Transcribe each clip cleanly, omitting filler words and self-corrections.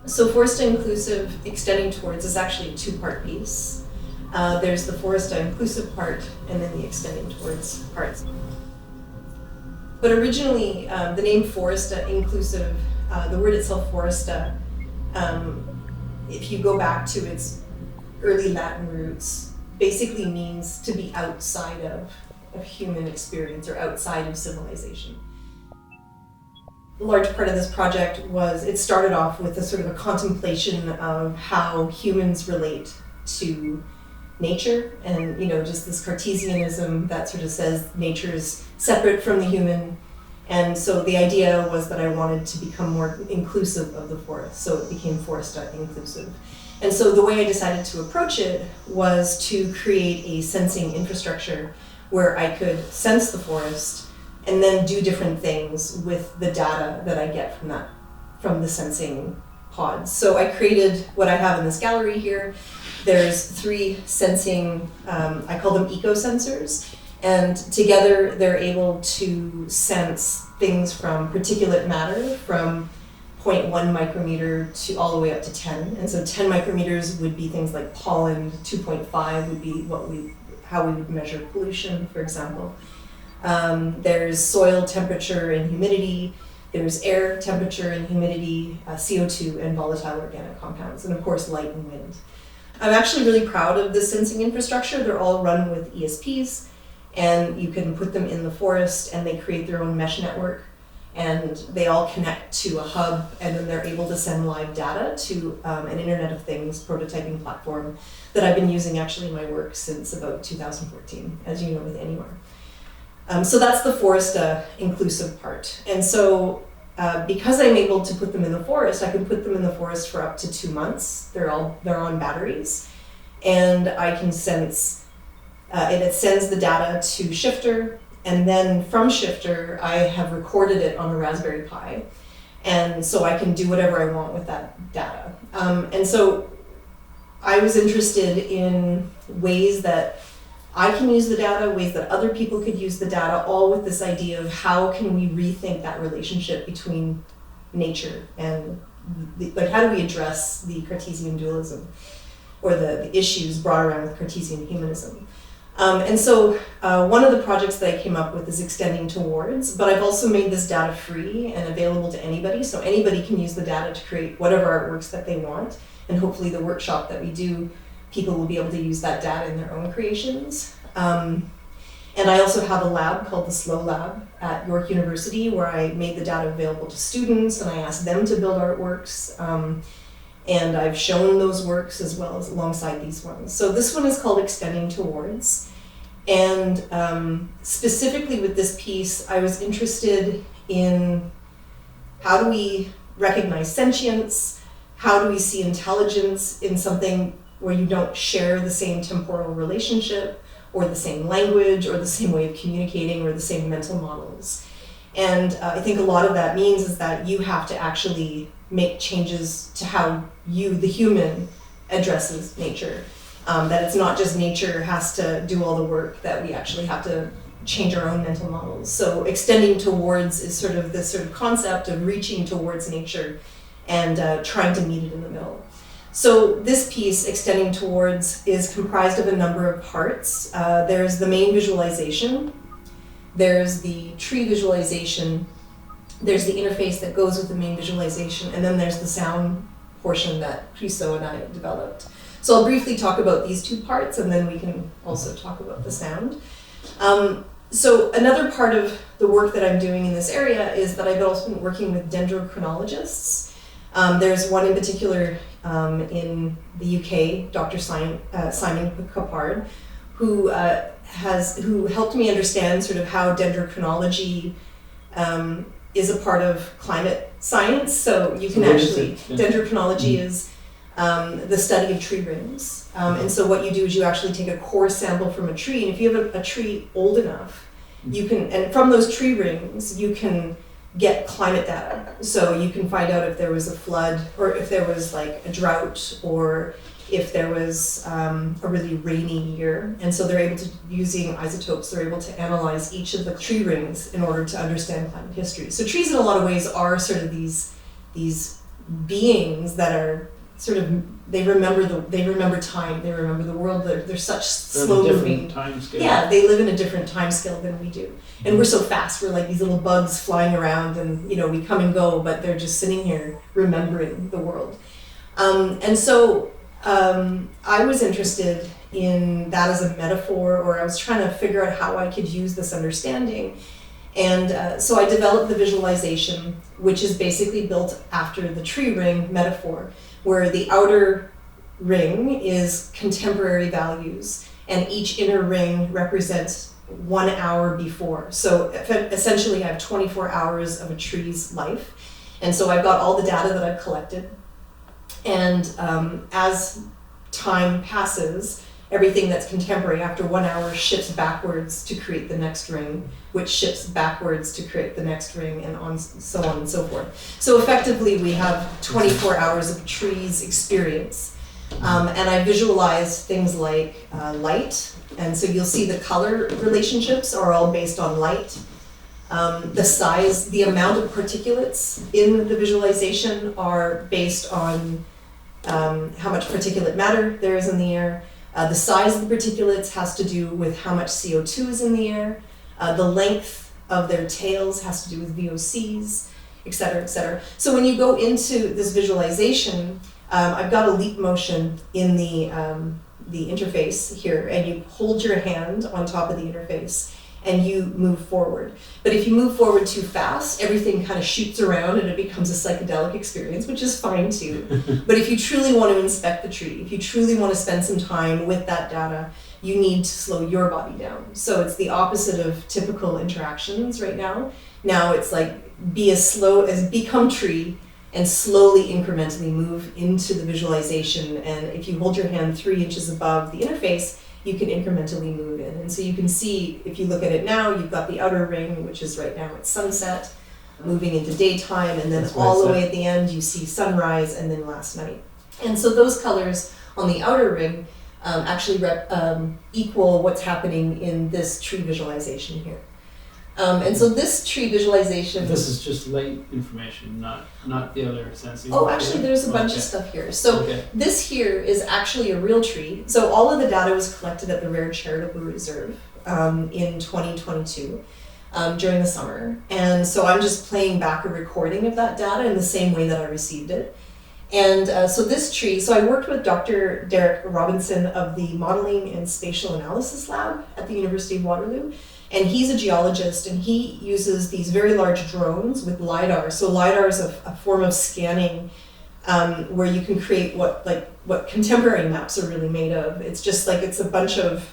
So Foresta Inclusive extending towards is actually a two-part piece. There's the Foresta Inclusive part and then the extending towards parts. But originally, the name Foresta Inclusive, the word itself, Foresta, if you go back to its early Latin roots, basically means to be outside of human experience or outside of civilization. A large part of this project it started off with a sort of a contemplation of how humans relate to nature and, just this Cartesianism that sort of says nature is separate from the human. And so the idea was that I wanted to become more inclusive of the forest, so it became Foresta Inclusive. And so the way I decided to approach it was to create a sensing infrastructure where I could sense the forest and then do different things with the data that I get from the sensing pods. So I created what I have in this gallery here. There's 3 sensing, I call them eco-sensors, and together they're able to sense things from particulate matter from 0.1 micrometer to all the way up to 10. And so 10 micrometers would be things like pollen, 2.5 would be how we would measure pollution, for example. There's soil temperature and humidity, there's air temperature and humidity, CO2 and volatile organic compounds, and of course light and wind. I'm actually really proud of this sensing infrastructure. They're all run with ESPs, and you can put them in the forest and they create their own mesh network, and they all connect to a hub, and then they're able to send live data to an Internet of Things prototyping platform that I've been using actually in my work since about 2014, as you know, with Anywhere. So that's the Foresta Inclusive part. And so because I'm able to put them in the forest, I can put them in the forest for up to 2 months. They're on batteries, and I can sense, and it sends the data to Shiftr, and then from Shiftr, I have recorded it on a Raspberry Pi, and so I can do whatever I want with that data. And so I was interested in ways that I can use the data, ways that other people could use the data, all with this idea of how can we rethink that relationship between nature and how do we address the Cartesian dualism or the issues brought around with Cartesian humanism. And so one of the projects that I came up with is extending towards, but I've also made this data free and available to anybody, so anybody can use the data to create whatever artworks that they want, and hopefully the workshop that we do, people will be able to use that data in their own creations. And I also have a lab called the Slow Lab at York University where I made the data available to students and I asked them to build artworks. And I've shown those works as well as alongside these ones. So this one is called Extending Towards. And specifically with this piece, I was interested in how do we recognize sentience? How do we see intelligence in something where you don't share the same temporal relationship or the same language or the same way of communicating or the same mental models? And I think a lot of that means is that you have to actually make changes to how you, the human, addresses nature. That it's not just nature has to do all the work, that we actually have to change our own mental models. So extending towards is sort of this sort of concept of reaching towards nature and trying to meet it in the middle. So this piece, Extending Towards, is comprised of a number of parts. There's the main visualization, there's the tree visualization, there's the interface that goes with the main visualization, and then there's the sound portion that Hryso and I developed. So I'll briefly talk about these 2 parts, and then we can also talk about the sound. So another part of the work that I'm doing in this area is that I've also been working with dendrochronologists. There's one in particular in the UK, Dr. Simon Copeland, who helped me understand sort of how dendrochronology is a part of climate science. So you can dendrochronology is the study of tree rings. And so what you do is you actually take a core sample from a tree, and if you have a tree old enough, you can, and from those tree rings, you can get climate data. So you can find out if there was a flood, or if there was like a drought, or if there was a really rainy year. And so they're able to, using isotopes, they're able to analyze each of the tree rings in order to understand climate history. So trees in a lot of ways are sort of these beings that are sort of, they remember time, they remember the world. They're such slow moving. Time scale. Yeah, they live in a different time scale than we do, and we're so fast. We're like these little bugs flying around, and we come and go, but they're just sitting here remembering the world. And so I was interested in that as a metaphor, or I was trying to figure out how I could use this understanding. And so I developed the visualization, which is basically built after the tree ring metaphor, where the outer ring is contemporary values, and each inner ring represents 1 hour before. So essentially I have 24 hours of a tree's life. And so I've got all the data that I've collected. And as time passes, everything that's contemporary after 1 hour shifts backwards to create the next ring, which shifts backwards to create the next ring, and so on and so forth. So effectively, we have 24 hours of trees experience. And I visualize things like light. And so you'll see the color relationships are all based on light. The size, the amount of particulates in the visualization are based on how much particulate matter there is in the air. The size of the particulates has to do with how much CO2 is in the air. The length of their tails has to do with VOCs, et cetera, et cetera. So when you go into this visualization, I've got a leap motion in the interface here, and you hold your hand on top of the interface and you move forward. But if you move forward too fast, everything kind of shoots around and it becomes a psychedelic experience, which is fine too. But if you truly want to inspect the tree, if you truly want to spend some time with that data, you need to slow your body down. So it's the opposite of typical interactions right now. Now it's like be as slow as become tree and slowly incrementally move into the visualization. And if you hold your hand 3 inches above the interface, you can incrementally move in. And so you can see, if you look at it now, you've got the outer ring, which is right now at sunset, moving into daytime, and then all the way at the end, you see sunrise and then last night. And so those colors on the outer ring actually equal what's happening in this tree visualization here. And so this tree visualization... This is just light information, not the other sensing. Oh, actually there's a bunch of stuff here. So this here is actually a real tree. So all of the data was collected at the Rare Charitable Reserve in 2022 during the summer. And so I'm just playing back a recording of that data in the same way that I received it. And so this tree, so I worked with Dr. Derek Robinson of the Modeling and Spatial Analysis Lab at the University of Waterloo. And he's a geologist, and he uses these very large drones with LiDAR. So LiDAR is a form of scanning where you can create what contemporary maps are really made of. It's just like it's a bunch of,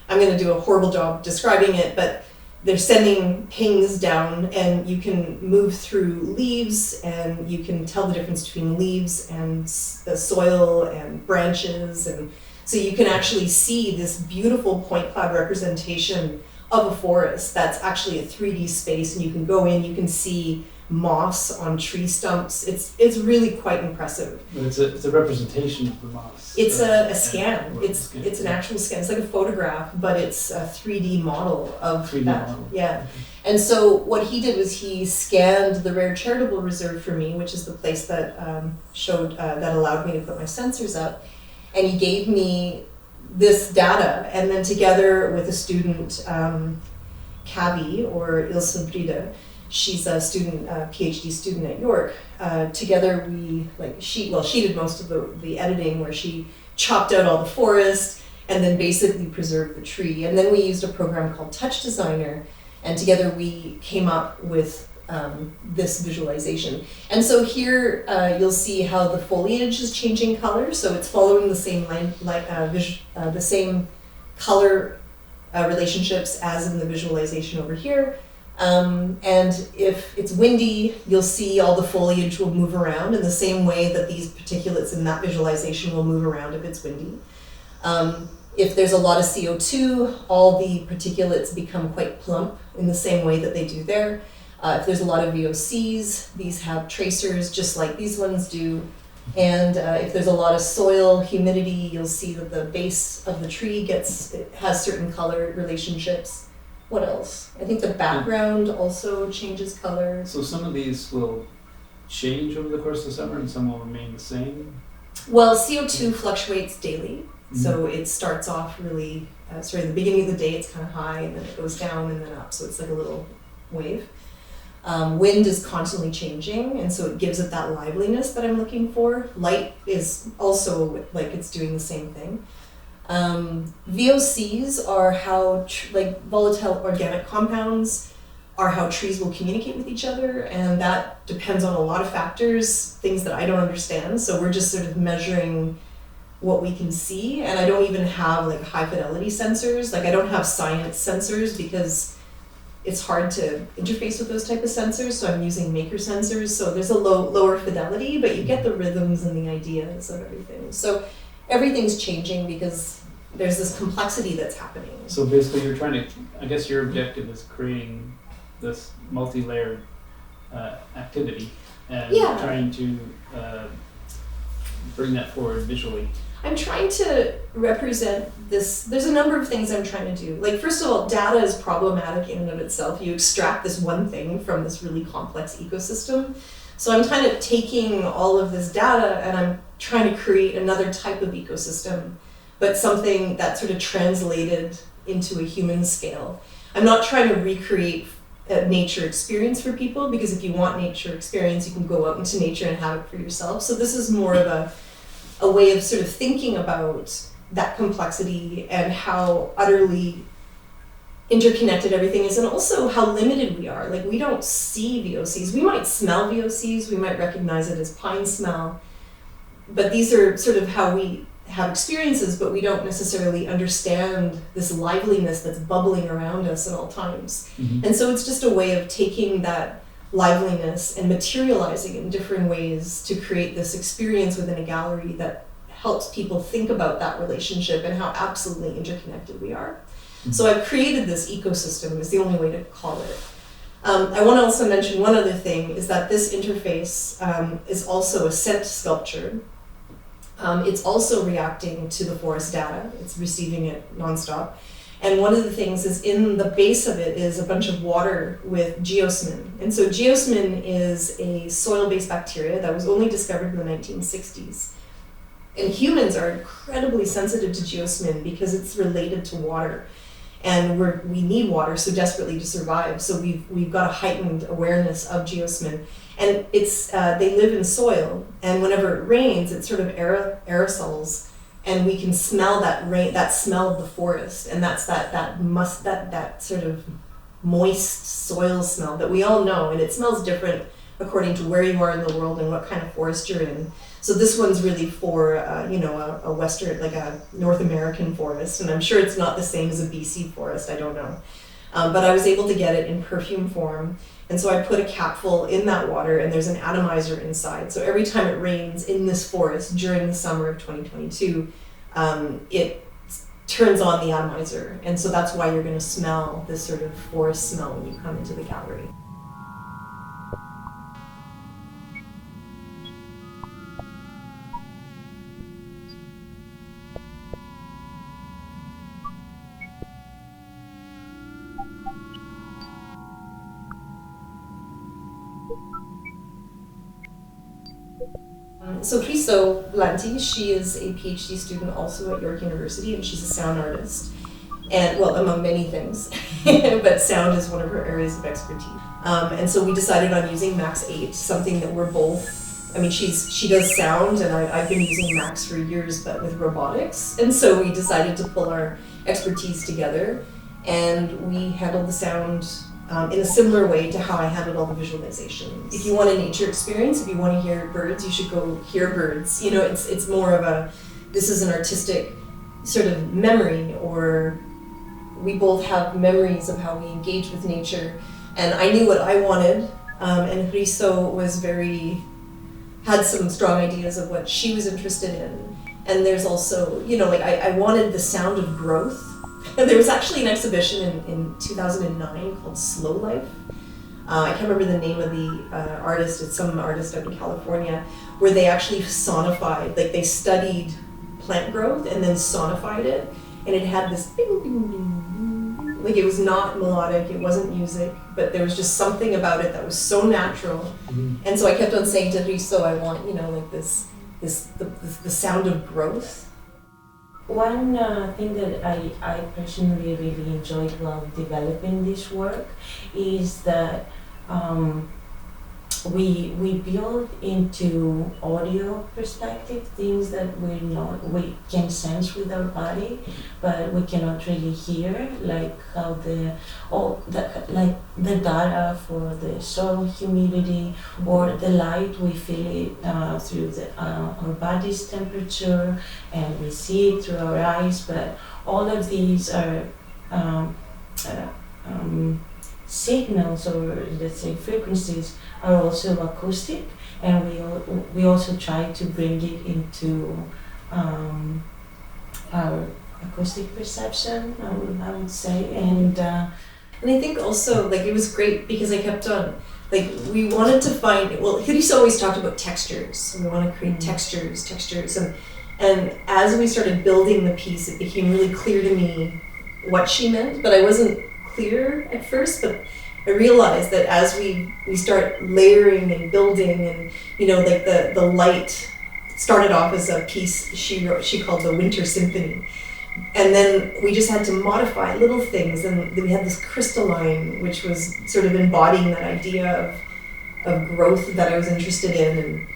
I'm going to do a horrible job describing it, but they're sending pings down, and you can move through leaves, and you can tell the difference between leaves and the soil and branches. And so you can actually see this beautiful point cloud representation of a forest that's actually a 3D space, and you can go in, you can see moss on tree stumps. It's really quite impressive. But it's a representation of the moss. It's a scan. It's an actual scan. It's like a photograph, but it's a 3D model of 3D that. model. Yeah. And so what he did was he scanned the Rare Charitable Reserve for me, which is the place that that allowed me to put my sensors up, and he gave me this data, and then together with a student, Kavi, or Ilse Bride, she's a student, PhD student at York. Together she did most of the editing, where she chopped out all the forest and then basically preserved the tree. And then we used a program called Touch Designer, and together we came up with this visualization. And so here you'll see how the foliage is changing color. So it's following the same the same color relationships as in the visualization over here. And if it's windy, you'll see all the foliage will move around in the same way that these particulates in that visualization will move around if it's windy. If there's a lot of CO2, all the particulates become quite plump in the same way that they do there. If there's a lot of VOCs, these have tracers just like these ones do. And if there's a lot of soil humidity, you'll see that the base of the tree has certain color relationships. What else? I think the background also changes color. So some of these will change over the course of the summer and some will remain the same? Well, CO2 fluctuates daily. Mhm. So it starts off really, sorry, the beginning of the day it's kind of high and then it goes down and then up. So it's like a little wave. Wind is constantly changing, and so it gives it that liveliness that I'm looking for. Light is also like it's doing the same thing. VOCs are how, like volatile organic compounds are how trees will communicate with each other, and that depends on a lot of factors, things that I don't understand. So we're just sort of measuring what we can see, and I don't even have like high fidelity sensors. Like I don't have science sensors because it's hard to interface with those type of sensors, so I'm using maker sensors. So there's a lower fidelity, but you get the rhythms and the ideas of everything. So everything's changing because there's this complexity that's happening. So basically you're trying to, I guess your objective is creating this multi-layered activity and trying to bring that forward visually. I'm trying to represent this. There's a number of things I'm trying to do. Like, first of all, data is problematic in and of itself. You extract this one thing from this really complex ecosystem. So I'm kind of taking all of this data and I'm trying to create another type of ecosystem, but something that's sort of translated into a human scale. I'm not trying to recreate a nature experience for people, because if you want nature experience, you can go out into nature and have it for yourself. So this is more of a way of sort of thinking about that complexity and how utterly interconnected everything is, and also how limited we are. Like, we don't see VOCs. We might smell VOCs, we might recognize it as pine smell, but these are sort of how we have experiences, but we don't necessarily understand this liveliness that's bubbling around us at all times. Mm-hmm. And so it's just a way of taking that liveliness and materializing it in different ways to create this experience within a gallery that helps people think about that relationship and how absolutely interconnected we are. Mm-hmm. So I've created this ecosystem, is the only way to call it. I want to also mention one other thing, is that this interface is also a scent sculpture. It's also reacting to the forest data. It's receiving it nonstop. And one of the things is, in the base of it is a bunch of water with geosmin. And so geosmin is a soil-based bacteria that was only discovered in the 1960s. And humans are incredibly sensitive to geosmin because it's related to water. And we need water so desperately to survive. So we've got a heightened awareness of geosmin. And it's they live in soil, and whenever it rains, it sort of aerosols. And we can smell that rain, that smell of the forest, and that's that sort of moist soil smell that we all know, and it smells different according to where you are in the world and what kind of forest you're in. So this one's really for a Western, like a North American forest, and I'm sure it's not the same as a BC forest. I don't know, but I was able to get it in perfume form. And so I put a capful in that water, and there's an atomizer inside. So every time it rains in this forest during the summer of 2022, it turns on the atomizer. And so that's why you're going to smell this sort of forest smell when you come into the gallery. So Hrysovlanti, she is a PhD student also at York University, and she's a sound artist, and well, among many things, but sound is one of her areas of expertise. And so we decided on using Max 8, something that we're both, I mean, she does sound, and I've been using Max for years, but with robotics, and so we decided to pull our expertise together, and we handled the sound in a similar way to how I handled all the visualizations. If you want a nature experience, if you want to hear birds, you should go hear birds. You know, it's more of this is an artistic sort of memory, or we both have memories of how we engage with nature. And I knew what I wanted, and Hryso had some strong ideas of what she was interested in. And there's also, I wanted the sound of growth. There was actually an exhibition in 2009 called Slow Life. I can't remember the name of the artist. It's some artist out in California, where they actually sonified, like they studied plant growth and then sonified it, and it had this bing, bing, bing, bing, Like it was not melodic, it wasn't music, but there was just something about it that was so natural. And so I kept on saying to Hryso, I want, like the sound of growth. One thing that I personally really enjoyed while developing this work is that we build into audio perspective things that we can sense with our body, but we cannot really hear, like how the data for the soil humidity or the light, we feel it through our body's temperature, and we see it through our eyes, but all of these are signals, or let's say frequencies, are also acoustic, and we also try to bring it into our acoustic perception, I would say, and I think also it was great because I kept on we wanted to find, Hryso always talked about textures. We want to create textures, and as we started building the piece, it became really clear to me what she meant, but I wasn't clear at first, but I realized that as we start layering and building, and the light started off as a piece she called the Winter Symphony, and then we just had to modify little things, and we had this crystalline, which was sort of embodying that idea of growth that I was interested in,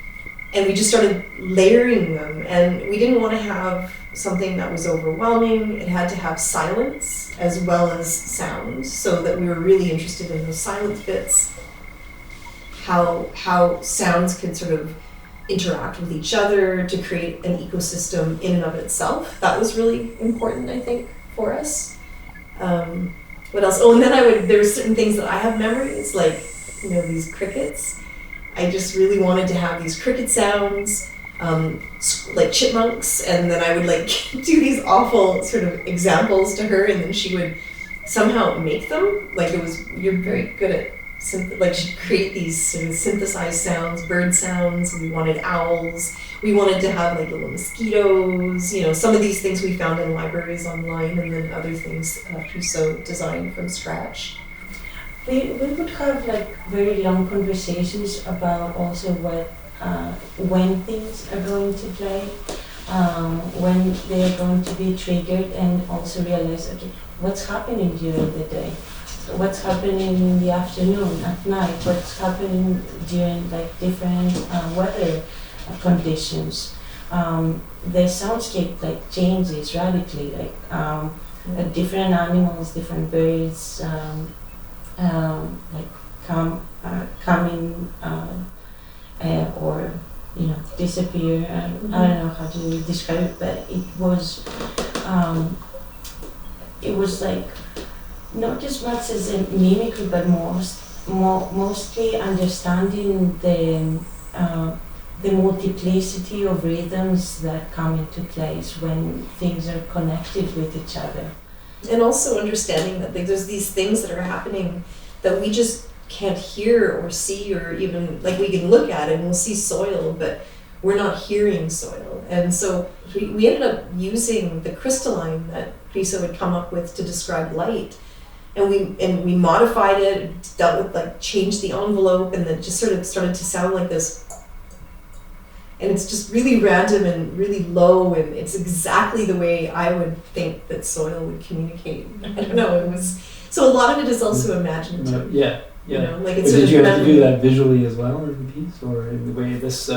and we just started layering them, and we didn't want to have something that was overwhelming. It had to have silence as well as sounds, so that we were really interested in those silent bits, how sounds could sort of interact with each other to create an ecosystem in and of itself. That was really important, I think, for us. What else? Oh, and then there were certain things that I have memories, these crickets. I just really wanted to have these cricket sounds, like chipmunks, and then I would do these awful sort of examples to her, and then she would somehow make them. You're very good at she'd create these sort of synthesized sounds, bird sounds. We wanted owls. We wanted to have little mosquitoes. Some of these things we found in libraries online, and then other things Hryso designed from scratch. We would have very long conversations about also when things are going to play, when they are going to be triggered, and also realize, okay, what's happening during the day, what's happening in the afternoon, at night, what's happening during different weather conditions. The soundscape changes radically, different animals, different birds, coming or disappear. I don't know how to describe it, but it was not as much as a mimicry, but mostly understanding the multiplicity of rhythms that come into place when things are connected with each other. And also understanding that there's these things that are happening that we just can't hear or see, or even we can look at it and we'll see soil, but we're not hearing soil. And so we ended up using the crystalline that Hryso had come up with to describe light, and we modified it, dealt with changed the envelope, and then just sort of started to sound like this. And it's just really random and really low, and it's exactly the way I would think that soil would communicate. I don't know, it was, so a lot of it is also imaginative. Yeah. It's did you have to do that visually as well in the piece, or in the way this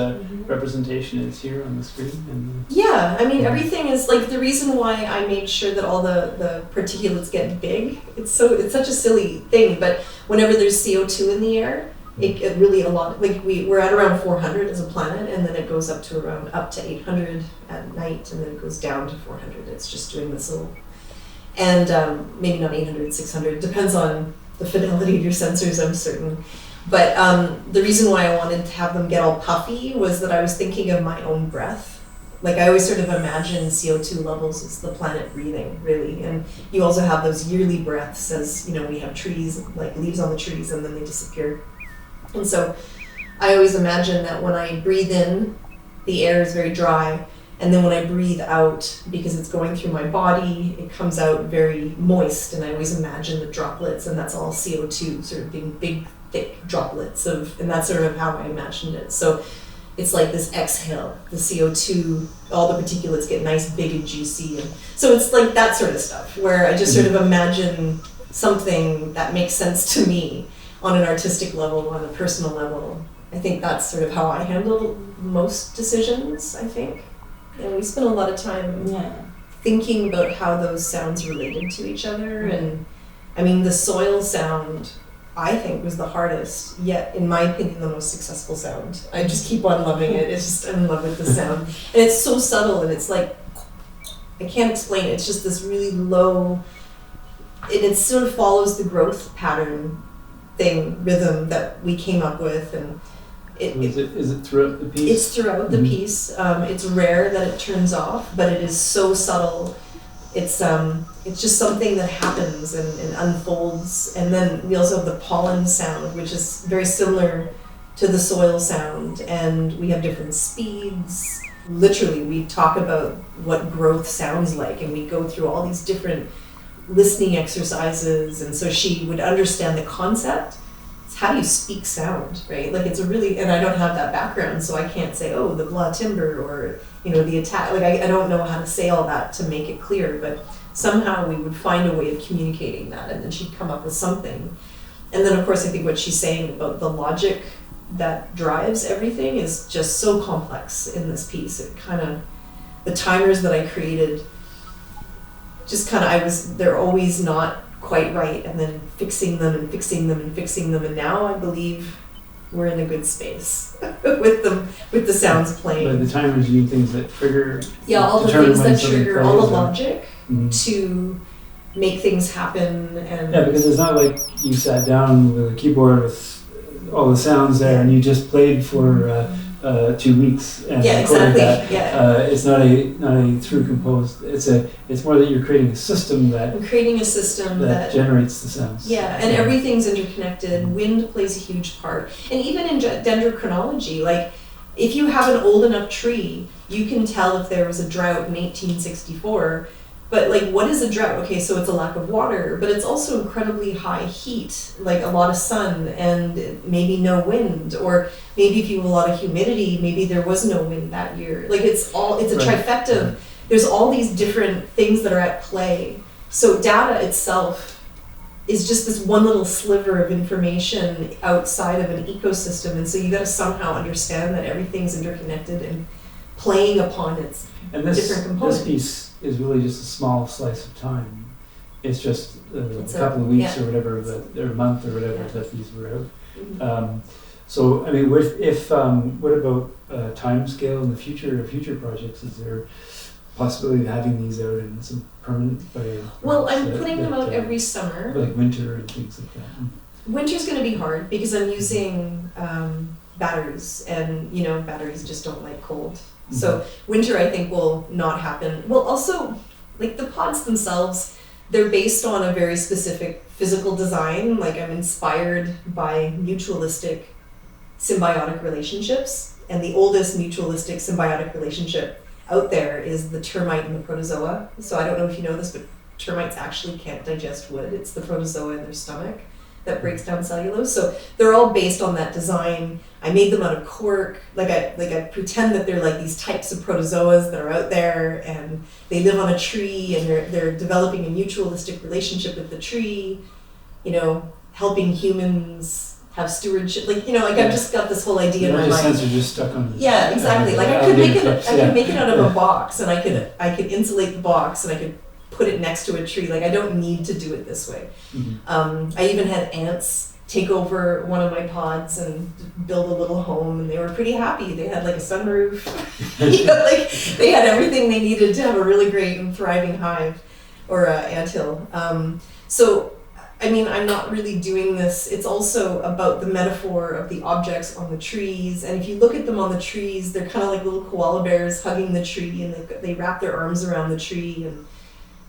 representation is here on the screen? Yeah, everything is the reason why I made sure that all the particulates get big. It's such a silly thing, but whenever there's CO2 in the air, it really a lot. We're at around 400 as a planet, and then it goes up to 800 at night, and then it goes down to 400. It's just doing this little, and maybe not 800, 600. Depends on the fidelity of your sensors, I'm certain. But the reason why I wanted to have them get all puffy was that I was thinking of my own breath. I always sort of imagine CO2 levels as the planet breathing, really. And you also have those yearly breaths, as we have trees, leaves on the trees, and then they disappear. And so I always imagine that when I breathe in, the air is very dry, And then when I breathe out, because it's going through my body, it comes out very moist, and I always imagine the droplets, and that's all CO2, sort of being big, thick droplets and that's sort of how I imagined it. So it's like this exhale, the CO2, all the particulates get nice, big, and juicy. And so it's like that sort of stuff, where I just sort of imagine something that makes sense to me on an artistic level, on a personal level. I think that's sort of how I handle most decisions, I think. And we spent a lot of time thinking about how those sounds related to each other. And I mean, the soil sound, I think, was the hardest, yet in my opinion the most successful sound. I just keep on loving it. It's just, I'm in love with the sound. And it's so subtle, and it's like, I can't explain it. It's just this really low, and it sort of follows the growth pattern rhythm that we came up with. And is it throughout the piece? It's throughout the piece. It's rare that it turns off, but it is so subtle. It's just something that happens and unfolds. And then we also have the pollen sound, which is very similar to the soil sound. And we have different speeds. Literally, we talk about what growth sounds like, and we go through all these different listening exercises. And so she would understand the concept. How do you speak sound, right? Like, it's a really, and I don't have that background, so I can't say, oh, the blah timbre, or, you know, the attack. Like, I don't know how to say all that to make it clear, but somehow we would find a way of communicating that, and then she'd come up with something. And then, of course, I think what she's saying about the logic that drives everything is just so complex in this piece. It kind of, the timers that I created, just kind of, they're always not quite right, and then fixing them, and now I believe we're in a good space with the sounds playing. But the timers, you things that trigger. Yeah, all the things that trigger, all the logic to make things happen. And yeah, because it's not like you sat down with a keyboard with all the sounds there and you just played for 2 weeks and recorded that. It's not a through composed. It's more that you're creating a system that generates the sounds. Yeah, and everything's interconnected. Wind plays a huge part, and even in dendrochronology, like if you have an old enough tree, you can tell if there was a drought in 1864. But like, what is a drought? Okay, so it's a lack of water, but it's also incredibly high heat, like a lot of sun and maybe no wind, or maybe if you have a lot of humidity, maybe there was no wind that year. Like it's a trifecta. There's all these different things that are at play. So data itself is just this one little sliver of information outside of an ecosystem, and so you got to somehow understand that everything's interconnected and playing upon its different components. This piece is really just a small slice of time. It's just a couple of weeks or whatever, or a month or whatever that these were out. So I mean, what about time scale in the future of future projects? Is there possibility of having these out in some permanent way? Well, I'm putting them out every summer. Like winter and things like that. Winter's going to be hard because I'm using batteries, and batteries just don't like cold. So winter, I think, will not happen. Well, also, like the pods themselves, they're based on a very specific physical design. Like, I'm inspired by mutualistic symbiotic relationships, and the oldest mutualistic symbiotic relationship out there is the termite and the protozoa. So I don't know if you know this, but termites actually can't digest wood. It's the protozoa in their stomach that breaks down cellulose. So they're all based on that design. I made them out of cork. Like I pretend that they're like these types of protozoas that are out there, and they live on a tree, and they're developing a mutualistic relationship with the tree, helping humans have stewardship. I've just got this whole idea in my mind. Sensors just stuck on. Yeah, exactly. Like I could make it. I could make it out of a box, and I could insulate the box, and I could put it next to a tree. Like, I don't need to do it this way. I even had ants take over one of my pods and build a little home, and they were pretty happy. They had like a sunroof. They had everything they needed to have a really great and thriving hive or anthill. So I mean, I'm not really doing this. It's also about the metaphor of the objects on the trees. And if you look at them on the trees, they're kind of like little koala bears hugging the tree, and they wrap their arms around the tree. And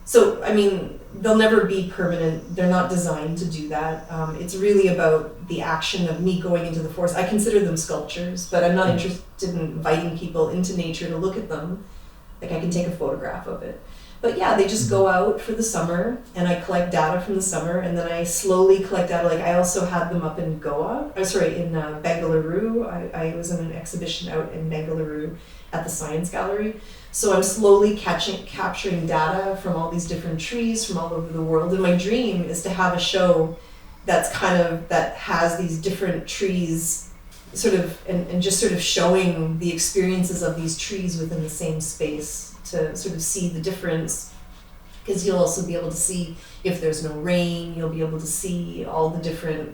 so, I mean, they'll never be permanent. They're not designed to do that. It's really about the action of me going into the forest. I consider them sculptures, but I'm not interested in inviting people into nature to look at them. Like I can take a photograph of it. But yeah, they just go out for the summer, and I collect data from the summer, and then I slowly collect data. Like I also had them up in Bengaluru. I was in an exhibition out in Bengaluru at the Science Gallery. So I'm slowly capturing data from all these different trees from all over the world. And my dream is to have a show that has these different trees and just sort of showing the experiences of these trees within the same space, to sort of see the difference, because you'll also be able to see if there's no rain, you'll be able to see all the different,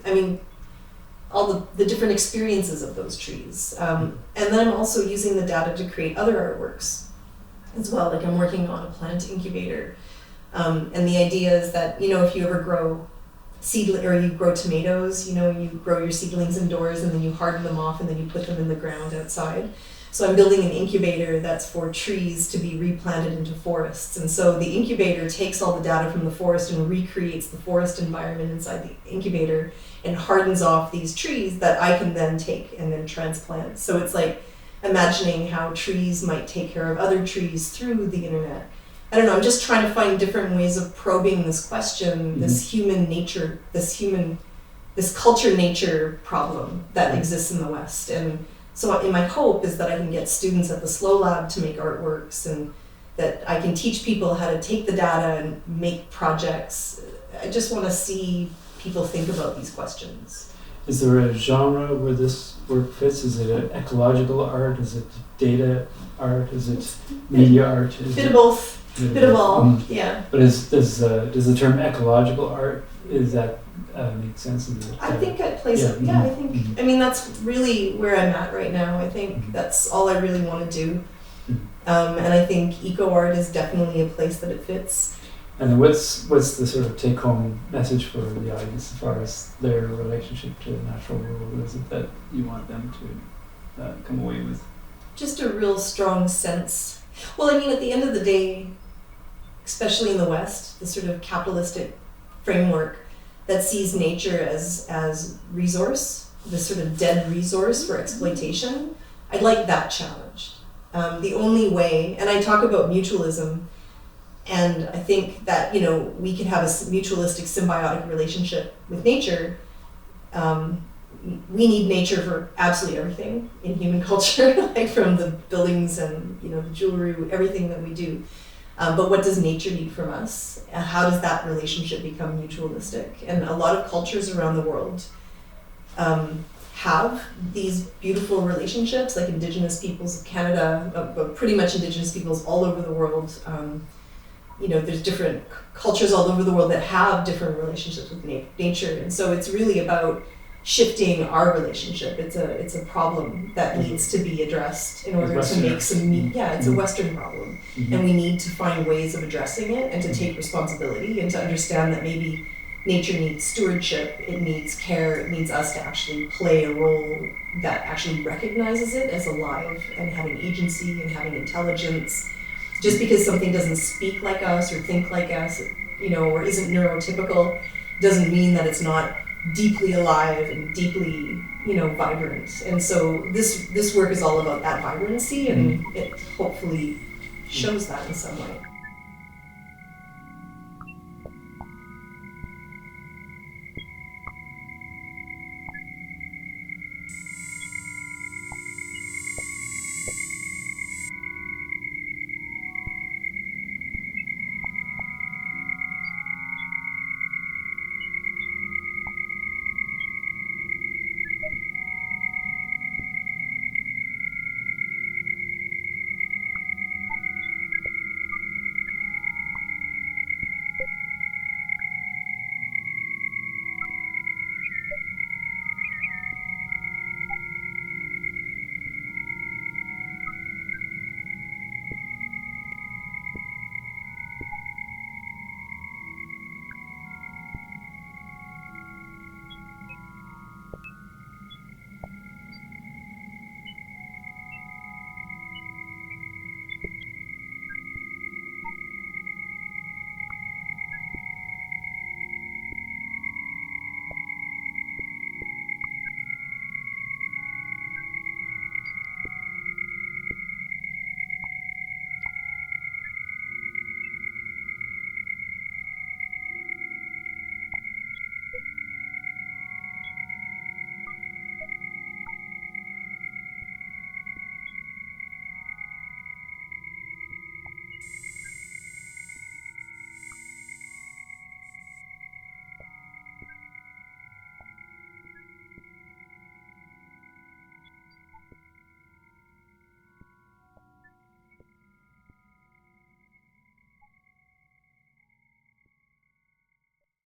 all the different experiences of those trees. And then I'm also using the data to create other artworks as well. Like I'm working on a plant incubator. And the idea is that, if you ever grow you grow tomatoes, you grow your seedlings indoors and then you harden them off and then you put them in the ground outside. So I'm building an incubator that's for trees to be replanted into forests. And so the incubator takes all the data from the forest and recreates the forest environment inside the incubator and hardens off these trees that I can then take and then transplant. So it's like imagining how trees might take care of other trees through the internet. I don't know, I'm just trying to find different ways of probing this question, this human nature, this culture nature problem that exists in the West. And so my hope is that I can get students at the Slow Lab to make artworks, and that I can teach people how to take the data and make projects. I just want to see people think about these questions. Is there a genre where this work fits? Is it an ecological art? Is it data art? Is it media art? Bit of both. Bit of all, yeah. But does the term ecological art, is that make sense? I think it plays. Yeah, I think. That's really where I'm at right now. I think that's all I really want to do, and I think ecoart is definitely a place that it fits. And then what's the sort of take-home message for the audience as far as their relationship to the natural world? What is it that you want them to come away with? Just a real strong sense. Well, at the end of the day, especially in the West, the sort of capitalistic framework that sees nature as resource, this sort of dead resource for exploitation, I'd like that challenged. The only way, and I talk about mutualism, and I think that, we can have a mutualistic symbiotic relationship with nature. We need nature for absolutely everything in human culture, like from the buildings and, the jewelry, everything that we do. But what does nature need from us? How does that relationship become mutualistic? And a lot of cultures around the world have these beautiful relationships, like Indigenous peoples of Canada, but pretty much Indigenous peoples all over the world. There's different cultures all over the world that have different relationships with nature. And so it's really about shifting our relationship. It's a problem that needs to be addressed in order to make some it's a Western problem. And we need to find ways of addressing it and to take responsibility and to understand that maybe nature needs stewardship, it needs care, it needs us to actually play a role that actually recognizes it as alive and having agency and having intelligence. Just because something doesn't speak like us or think like us, or isn't neurotypical, doesn't mean that it's not deeply alive and deeply, vibrant. And so this work is all about that vibrancy, and it hopefully shows that in some way.